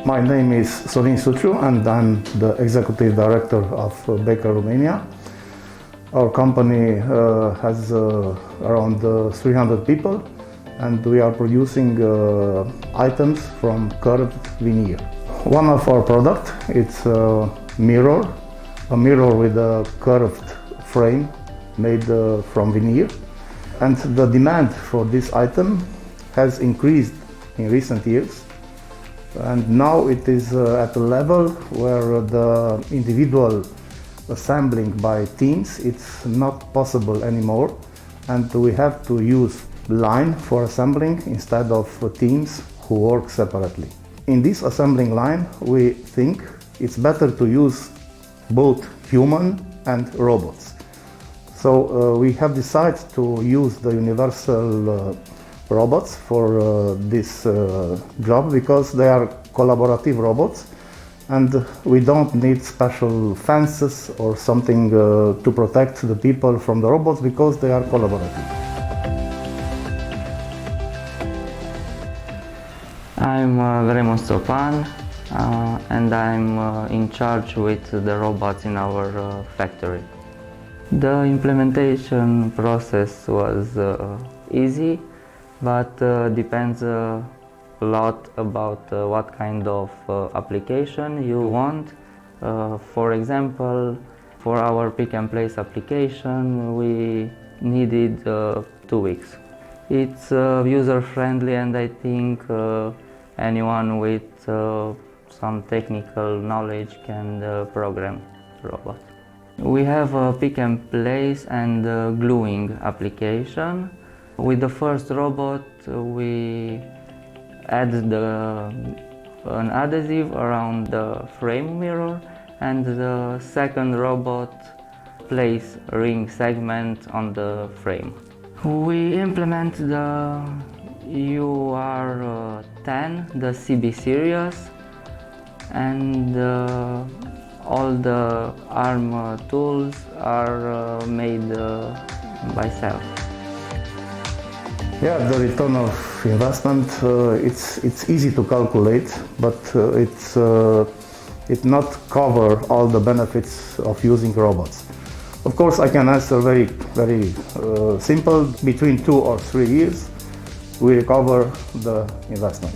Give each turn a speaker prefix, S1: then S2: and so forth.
S1: My name is Sorin Suciu and I'm the Executive Director of Becker Romania. Our company has around 300 people and we are producing items from curved veneer. One of our products is a mirror with a curved frame made from veneer. And the demand for this item has increased in recent years. And now it is at a level where the individual assembling by teams it's not possible anymore, and we have to use line for assembling instead of teams who work separately. In this assembling line, we think it's better to use both human and robots. So we have decided to use the universal robots for this job because they are collaborative robots and we don't need special fences or something to protect the people from the robots because they are collaborative.
S2: I'm Raymond Stopan and I'm in charge with the robots in our factory. The implementation process was easy, but depends a lot about what kind of application you want. For example, for our pick and place application, we needed 2 weeks. It's user-friendly and I think anyone with some technical knowledge can program the robot. We have a pick and place and gluing application. With the first robot, we add an adhesive around the frame mirror, and the second robot place a ring segment on the frame. We implement the UR10, the CB series, and all the arm tools are made by self.
S1: Yeah, the return of investment, it's easy to calculate, but it not cover all the benefits of using robots. Of course, I can answer very simple. Between 2 or 3 years, we recover the investment.